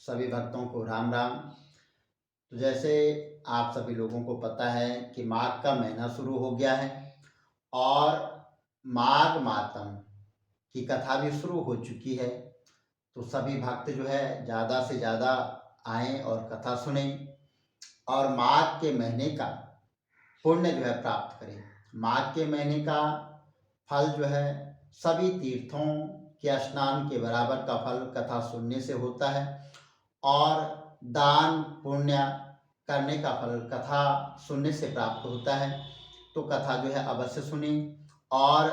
सभी भक्तों को राम राम। तो जैसे आप सभी लोगों को पता है कि माघ का महीना शुरू हो गया है और माघ मातम की कथा भी शुरू हो चुकी है। तो सभी भक्त जो है ज़्यादा से ज़्यादा आएँ और कथा सुनें और माघ के महीने का पुण्य जो है प्राप्त करें। माघ के महीने का फल जो है सभी तीर्थों के स्नान के बराबर का फल कथा सुनने से होता है और दान पुण्य करने का फल कथा सुनने से प्राप्त होता है। तो कथा जो है अवश्य सुनें और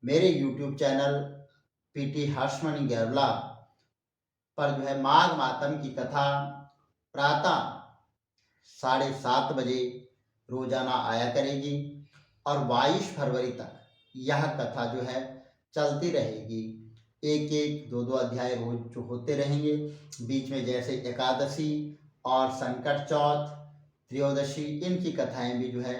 मेरे YouTube चैनल पीटी हर्षमणि गैरला पर जो है माघ मातम की कथा प्रातः 7:30 बजे रोजाना आया करेगी और 22 फरवरी तक यह कथा जो है चलती रहेगी। एक एक दो दो अध्याय रोज जो होते रहेंगे। बीच में जैसे एकादशी और संकट चौथ त्रयोदशी इनकी कथाएं भी जो है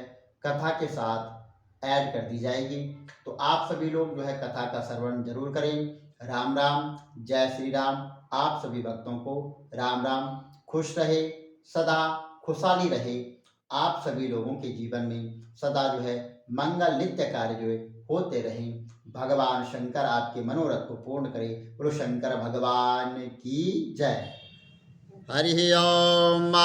कथा के साथ ऐड कर दी जाएगी। तो आप सभी लोग जो है कथा का श्रवण जरूर करें। राम राम, जय श्री राम। आप सभी भक्तों को राम राम। खुश रहे, सदा खुशहाली रहे। आप सभी लोगों के जीवन में सदा जो है मंगल नित्य कार्य जो है होते रहें। भगवान शंकर आपके मनोरथ को पूर्ण करे। बोलो शंकर भगवान की जय। हरि ओम।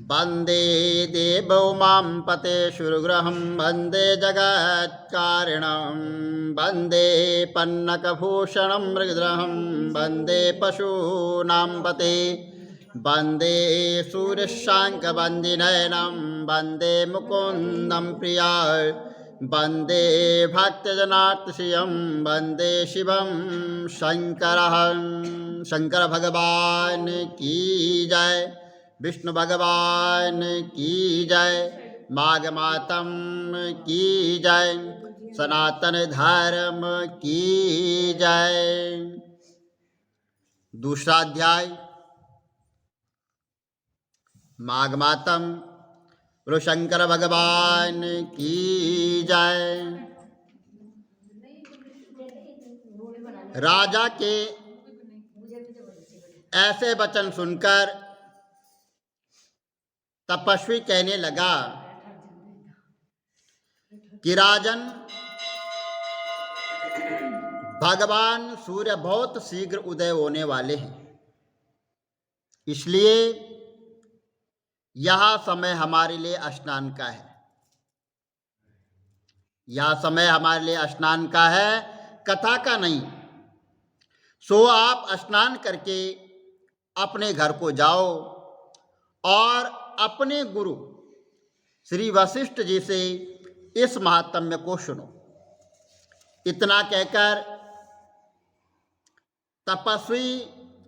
वंदे देवो मां पतेशुरग्रहं वंदे जगत्कारिणं वंदे पन्नकभूषणं मृगद्रहं वंदे पशूनां पते वंदे सूर्यशाङ्कवन्दिनयनं वंदे मुकुन्दं प्रियाय वंदे भक्तजनार्तिशयं वंदे शिवं शंकरं। शंकर भगवान की जय। विष्णु भगवान की जय। माघ मातम की जय। सनातन धर्म की जय। दूसरा अध्याय माघ मातम। बोलो शंकर भगवान की जय। राजा के ऐसे वचन सुनकर तपस्वी कहने लगा कि राजन, भगवान सूर्य बहुत शीघ्र उदय होने वाले हैं, इसलिए यह समय हमारे लिए स्नान का है। यह समय हमारे लिए स्नान का है, कथा का नहीं। सो आप स्नान करके अपने घर को जाओ और अपने गुरु श्री वशिष्ठ जी से इस महात्म्य को सुनो। इतना कहकर तपस्वी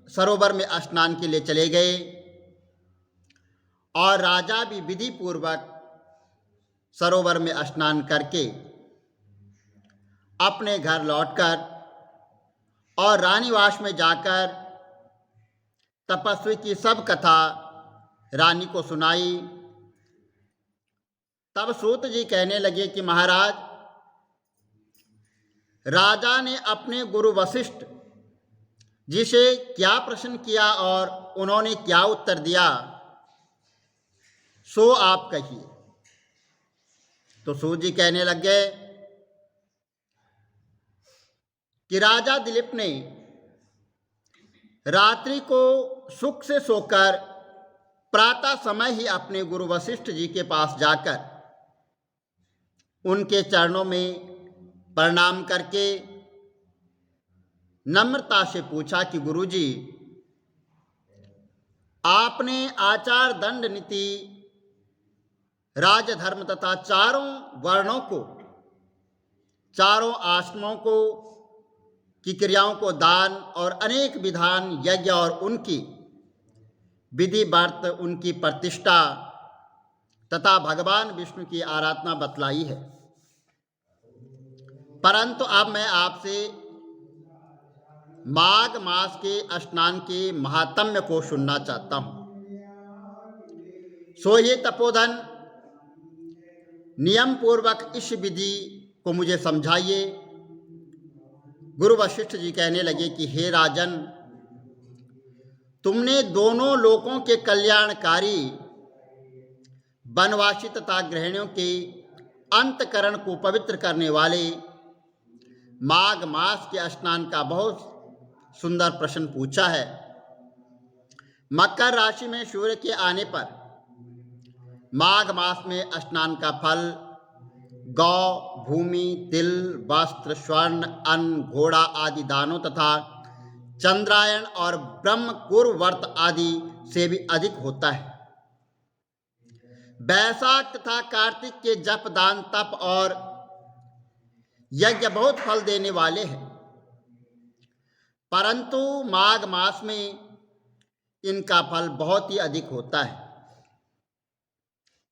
सरोवर में स्नान के लिए चले गए और राजा भी विधि पूर्वक सरोवर में स्नान करके अपने घर लौटकर और रानीवास में जाकर तपस्वी की सब कथा रानी को सुनाई। तब सूत जी कहने लगे कि महाराज, राजा ने अपने गुरु वशिष्ठ जी से क्या प्रश्न किया और उन्होंने क्या उत्तर दिया, सो आप कहिए। तो सूत जी कहने लगे कि राजा दिलीप ने रात्रि को सुख से सोकर प्रातः समय ही अपने गुरु वशिष्ठ जी के पास जाकर उनके चरणों में प्रणाम करके नम्रता से पूछा कि गुरुजी, आपने आचार दंड नीति राजधर्म तथा चारों वर्णों को, चारों आश्रमों को की क्रियाओं को, दान और अनेक विधान यज्ञ और उनकी विधि व्रत, उनकी प्रतिष्ठा तथा भगवान विष्णु की आराधना बतलाई है। परंतु अब मैं आपसे माघ मास के स्नान के महात्म्य को सुनना चाहता हूँ। सो ये तपोधन नियम पूर्वक इस विधि को मुझे समझाइए। गुरु वशिष्ठ जी कहने लगे कि हे राजन, तुमने दोनों लोकों के कल्याणकारी वनवासी तथा गृहिणियों के अंतकरण को पवित्र करने वाले माघ मास के स्नान का बहुत सुंदर प्रश्न पूछा है। मकर राशि में सूर्य के आने पर माघ मास में स्नान का फल गौ, भूमि, तिल, वस्त्र, स्वर्ण, अन्न, घोड़ा आदि दानों तथा चंद्रायण और ब्रह्मकुर व्रत आदि से भी अधिक होता है। वैशाख तथा कार्तिक के जप, दान, तप और यज्ञ बहुत फल देने वाले हैं, परंतु माघ मास में इनका फल बहुत ही अधिक होता है।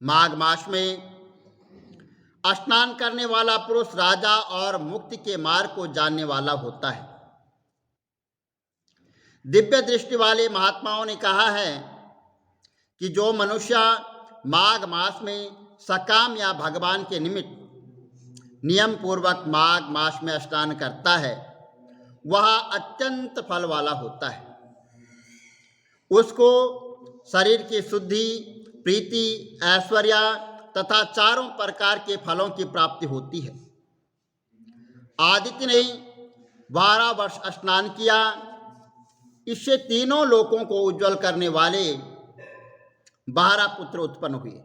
माघ मास में स्नान करने वाला पुरुष राजा और मुक्ति के मार्ग को जानने वाला होता है। दिव्य दृष्टि वाले महात्माओं ने कहा है कि जो मनुष्य माघ मास में सकाम या भगवान के निमित्त नियम पूर्वक माघ मास में स्नान करता है वह अत्यंत फल वाला होता है। उसको शरीर की शुद्धि, प्रीति, ऐश्वर्य तथा चारों प्रकार के फलों की प्राप्ति होती है। आदित्य ने 12 वर्ष स्नान किया, इससे तीनों लोकों को उज्जवल करने वाले 12 पुत्र उत्पन्न हुए।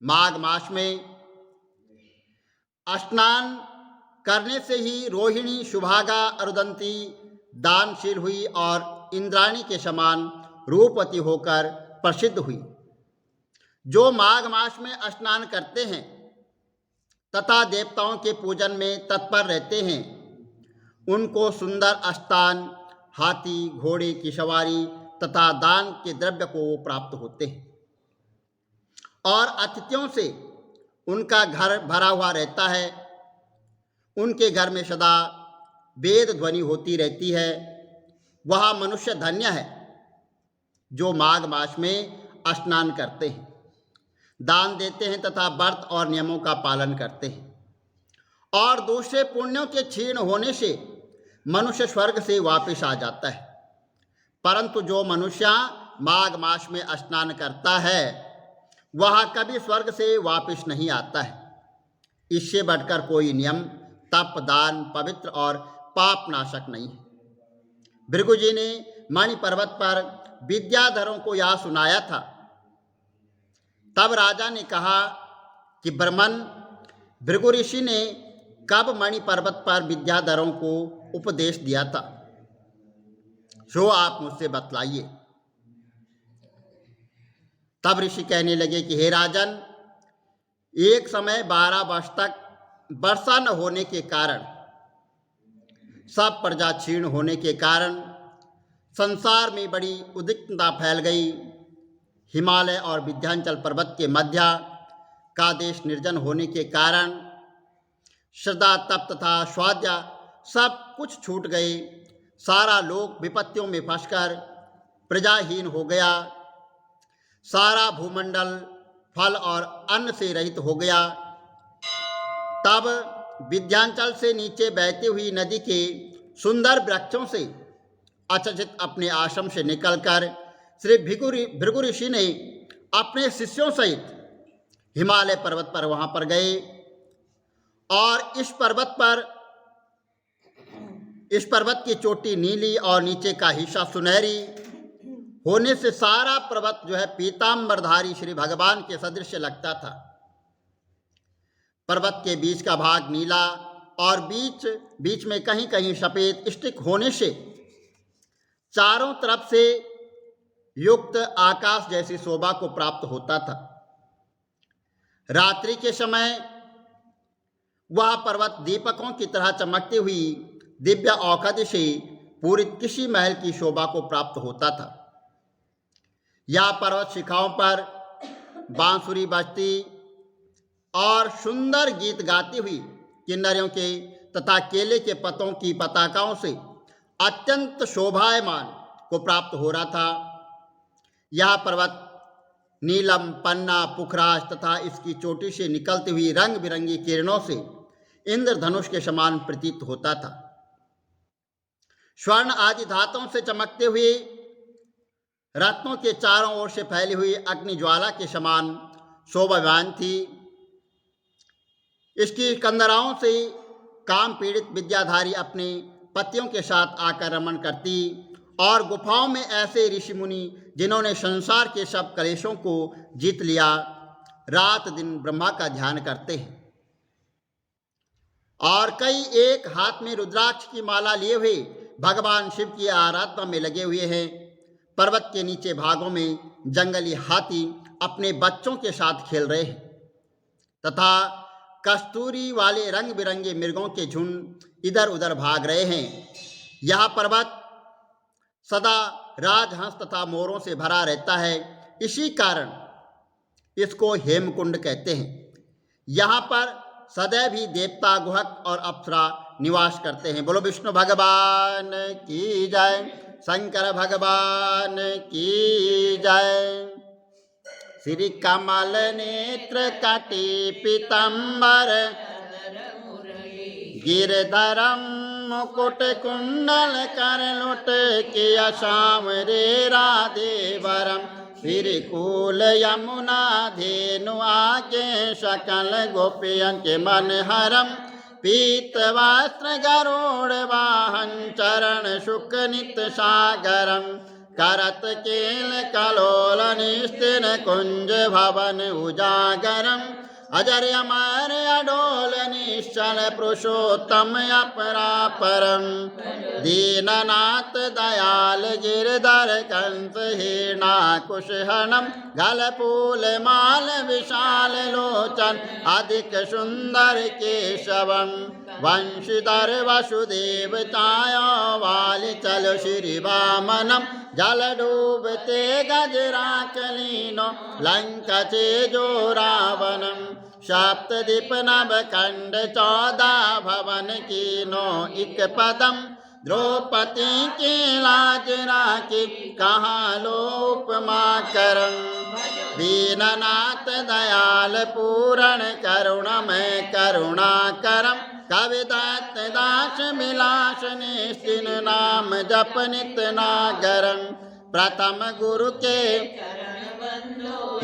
माघ मास में स्नान करने से ही रोहिणी, सुभागा, अरुदंती दानशील हुई और इंद्राणी के समान रूपवती होकर प्रसिद्ध हुई। जो माघ मास में स्नान करते हैं तथा देवताओं के पूजन में तत्पर रहते हैं उनको सुंदर स्थान, हाथी घोड़े की सवारी तथा दान के द्रव्य को प्राप्त होते हैं और अतिथियों से उनका घर भरा हुआ रहता है। उनके घर में सदा वेद ध्वनि होती रहती है। वह मनुष्य धन्य है जो माघ मास में स्नान करते हैं, दान देते हैं तथा व्रत और नियमों का पालन करते हैं और दूसरे पुण्यों के क्षीण होने से मनुष्य स्वर्ग से वापस आ जाता है। परंतु जो मनुष्य माघ मास में स्नान करता है वह कभी स्वर्ग से वापस नहीं आता है। इससे बढ़कर कोई नियम, तप, दान पवित्र और पाप नाशक नहीं है। भृगु जी ने मणि पर्वत पर विद्याधरों को यह सुनाया था। तब राजा ने कहा कि ब्रह्मन, भृगु ऋषि ने कब मणि पर्वत पर विद्याधरों को उपदेश दिया था, सो आप मुझसे बतलाइए। तब ऋषि कहने लगे कि हे राजन, एक समय 12 वर्ष तक वर्षा न होने के कारण, सब प्रजा क्षीण होने के कारण संसार में बड़ी उद्विग्नता फैल गई। हिमालय और विंध्याचल पर्वत के मध्य का देश निर्जन होने के कारण श्रद्धा, तप तथा स्वाध्याय सब कुछ छूट गए। सारा लोक विपत्तियों में फंसकर प्रजाहीन हो गया। सारा भूमंडल फल और अन्न से रहित हो गया। तब विंध्याचल से नीचे बहती हुई नदी के सुंदर वृक्षों से अचंभित अपने आश्रम से निकलकर श्री भृगु ऋषि ने अपने शिष्यों सहित हिमालय पर्वत पर वहां पर गए और इस पर्वत की चोटी नीली और नीचे का हिस्सा सुनहरी होने से सारा पर्वत जो है पीताम्बरधारी श्री भगवान के सदृश लगता था। पर्वत के बीच का भाग नीला और बीच बीच में कहीं कहीं सफेद स्टिक होने से चारों तरफ से युक्त आकाश जैसी शोभा को प्राप्त होता था। रात्रि के समय वह पर्वत दीपकों की तरह चमकती हुई दिव्य औषधि से पूरित किसी महल की शोभा को प्राप्त होता था। यह पर्वत शिखाओं पर बांसुरी बजती और सुंदर गीत गाती हुई किन्नरियों के तथा केले के पत्तों की पताकाओं से अत्यंत शोभायमान को प्राप्त हो रहा था। यह पर्वत नीलम, पन्ना, पुखराज तथा इसकी चोटी से निकलती हुई रंग बिरंगी किरणों से इंद्रधनुष के समान प्रतीत होता था। स्वर्ण आदि धातुओं से चमकते हुए रत्नों के चारों ओर से फैली हुई अग्नि ज्वाला के समान शोभावान थी। इसकी कंदराओं से काम पीड़ित विद्याधारी अपने पतियों के साथ आकर रमण करती और गुफाओं में ऐसे ऋषि मुनि जिन्होंने संसार के सब कलेशों को जीत लिया रात दिन ब्रह्मा का ध्यान करते हैं और कई एक हाथ में रुद्राक्ष की माला लिए हुए भगवान शिव की आराधना में लगे हुए हैं। पर्वत के नीचे भागों में जंगली हाथी अपने बच्चों के साथ खेल रहे हैं तथा कस्तूरी वाले रंग बिरंगे मृगों के झुंड इधर उधर भाग रहे हैं। यह पर्वत सदा राजहंस तथा मोरों से भरा रहता है, इसी कारण इसको हेमकुंड कहते हैं। यहाँ पर सदैव ही देवता, गुहक और अप्सरा निवास करते हैं। बोलो विष्णु भगवान की जय, शंकर भगवान की जय। श्री कमल नेत्र कटी पीतांबर गिरधरम मुकुट कुंडल कर लुट किया सांवरे राधे वरम। फिर कूल यमुना धेनु आगे सकल गोपियन के मन हरम। पीत वस्त्र गरुड़ वाहन चरण शुक नित सागरम। करत केल कलोल निस्तिन कुंज भवन उजागरम। अजर अमर अडोल निश्चल पुरुषोत्तम अपरापरम। दीननाथ दयाल गिरधर कंस हिरणाकुशहनम। गलपूल माल विशाल लोचन अधिक सुंदर केशवम। वंशीधर वसुदेव छाया वाली चल श्री वामनम। जल डूबते गजराकलीनो लंका जो रावणम। सप्तदीप नभ खंड 14 भवन कीनो इक पदम। द्रौपदी की लाज राखी कहाँ लोपमा करम। दीननाथ दयाल पूरण करुणमय करुणा करम। कविदत्त दास विलास निस्तिन नाम जप नित नागरम। प्रथम गुरु के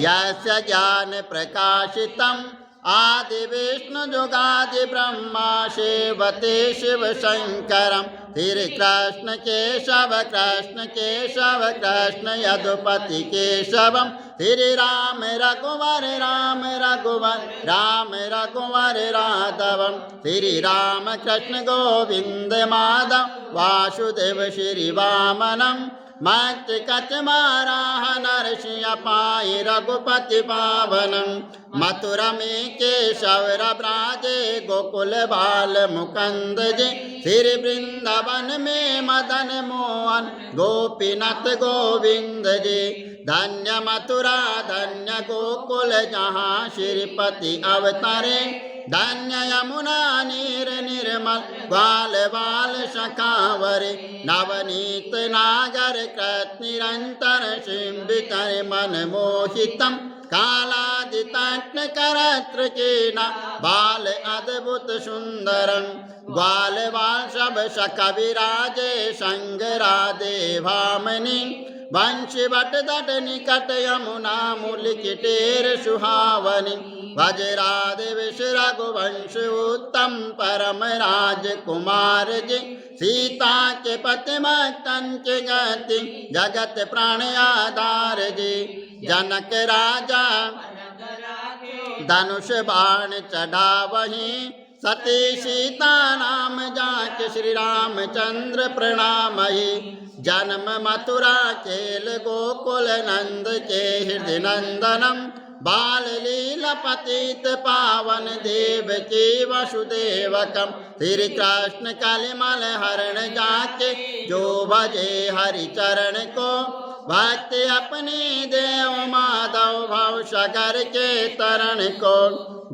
यस्य ज्ञान प्रकाशितम। आदि विष्णु जुगादि ब्रह्मा सेवते शिव शंकरम। फिर कृष्ण केशव कृष्ण केशव कृष्ण यदुपति केशवम। फिर राम रघुवर राम रघुवर राम रघुवर राघवम। फिर राम कृष्ण गोविंद माधव वासुदेव श्री वामनम। मत कच मारा नरसिंह पाई रघुपति पावनम। मथुरा में केशव ब्राजे गोकुल बाल मुकुंद जी। फिर वृंदावन में मदन मोहन गोपीनाथ गोविंद जी। धन्य मथुरा धन्य गोकुल जहाँ श्रीपति अवतरे। धन्य यमुना नीर निर्मल ग्वाल बाल सखावरे। नवनीत नागर कृत निरंतर सिंबितर मन मोहितम। कालादितट्न करत्र कीना बाल अद्भुत सुंदरम। ग्वाल बाल सब सखा विराजे संग राधे भामनी। वंशी बट दट निकट यमुना मूल किटेर सुहावनी। भज राधे विष रघुवंश उत्तम परम राजकुमार जी। सीता के पति भक्तन के गति जगत प्राण आधार जी। जनक राजा धनुष बाण चढ़ावहीं। सती सीता नाम जाके श्री रामचंद्र प्रणामहि। जन्म मथुरा केल गोकुल नंद के हृदय नंदनम। बाल लीला पतित पावन देव की वसुदेवकम। श्री कृष्ण कलिमल हरण जाके जो भजे हरि चरण को। भक्ति अपने देव माधव भव सागर के तरण को।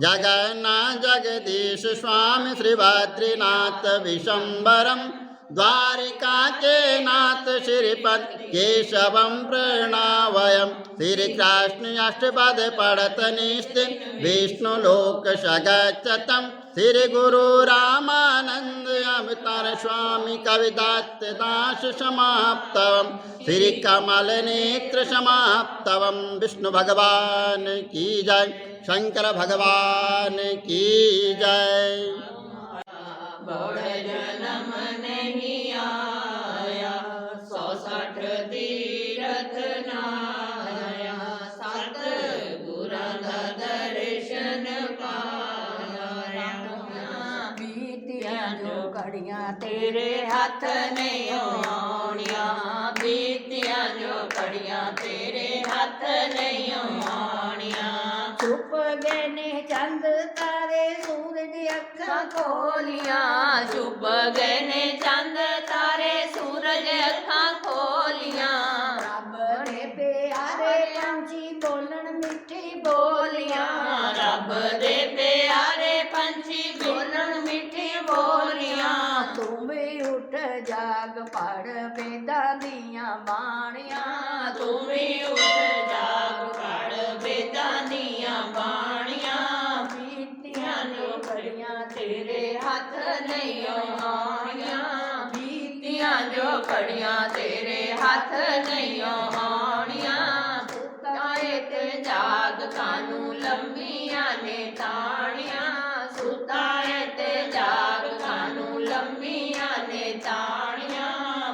जगन्नाथ जगदीश स्वामी श्री बद्रीनाथ विशंबरम। द्वारिका के नाथ श्रीपद केशवं प्रणवयं श्रीकृष्ण अष्टपद पढ़त निस्तिन विष्णु लोक सगच्छतं श्री गुरु रामानंद अवतार स्वामी कविदत्त दास समाप्तवम श्री कमल नेत्र समाप्तवम। विष्णु भगवान की जय, शंकर भगवान की जय। बड़ जन्म नहीं आया 160 तीरथ नाया सतगुरां दा दर्शन पाया। बीतियां जो घड़ियां तेरे हथ नहीं आउणियां बीतियां जो घड़ियां तेरे हथ नहीं आउणियां। छुप गए ने चंद तारे सूरज अखां खोलियां छुप गए ने चंद तारे सूरज अखां खोलियां। रब दे प्यारे पंछी बोलन मिठी बोलियां रब दे प्यारे पंछी बोलन मिठी बोलियां। तू भी उठ जाग पढ़ वेदां दियां बाणियां तू भी उठ जाग पढ़ वेदां दियां बाणियां। बीतियां जो घड़ियां तेरे हथ नहीं आउणियां बीतियां जो घड़ियां तेरे हथ नहीं आउणियां। सुताए ते जाग कानू लंबियां ने ताणियां सुताए ते जाग कानू लंबियां ने ताणियां।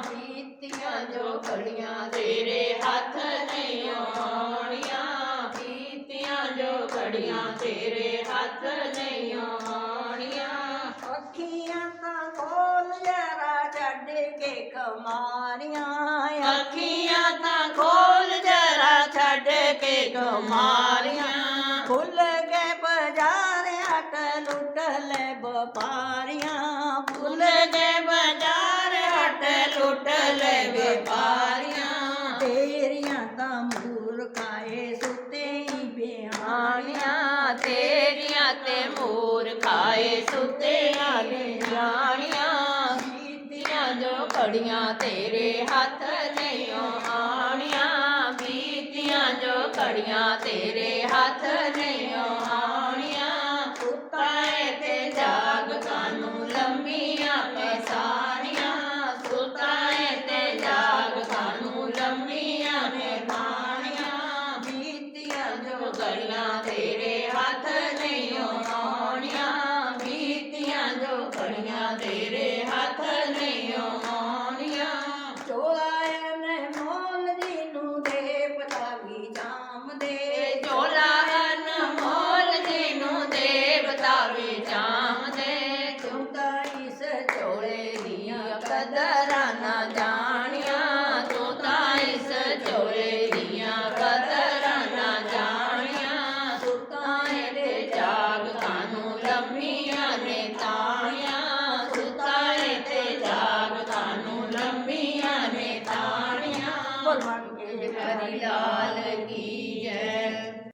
बीतियां जो घड़ियां तेरे हथ नहीं आउणियां बीतियां जो घड़ियां तेरे हथ नहीं आउणियां। अखियां तां खोल जरा छड्ड के कमारियां अखियां तां खोल जरा छड्ड के कमारियां। खुल गए बाजार हट लुट ले व्यापारियां खुल गए बाजार हट लुट ले व्यापारियां। तेरियां तां मूर्खाए सुते ही बिहानियां तेरियां ते मूर्खाए सुते आले जानियां। बीतियां जो घड़ियां तेरे हथ नहीं आउणियां बीतियां जो घड़ियां तेरे हथ नहीं आउणियां। सुताए ते जाग कानू लंबियां पैसानियां सुताए ते जाग कानू लंबियां पैसानियां। बीतियां जो घड़ियां तेरे हथ नहीं आउणियां बीतियां जो घड़ियां तेरे हथ नहीं आउणियां। चोलाया ने मोल जी नू देवता भी जाम दे चोलाया न मोल जी नू देवता भी जाम दे। तू तां इस चोले दियां कदरां ना जानियां तू तां इस चोले दियां कदरां ना जानियां। तू तां ते जाग कानू लंबियां ने ताणियां तू तां ते जाग कानू लंबियां ने ताणियां। बोल मंगे हरि लाल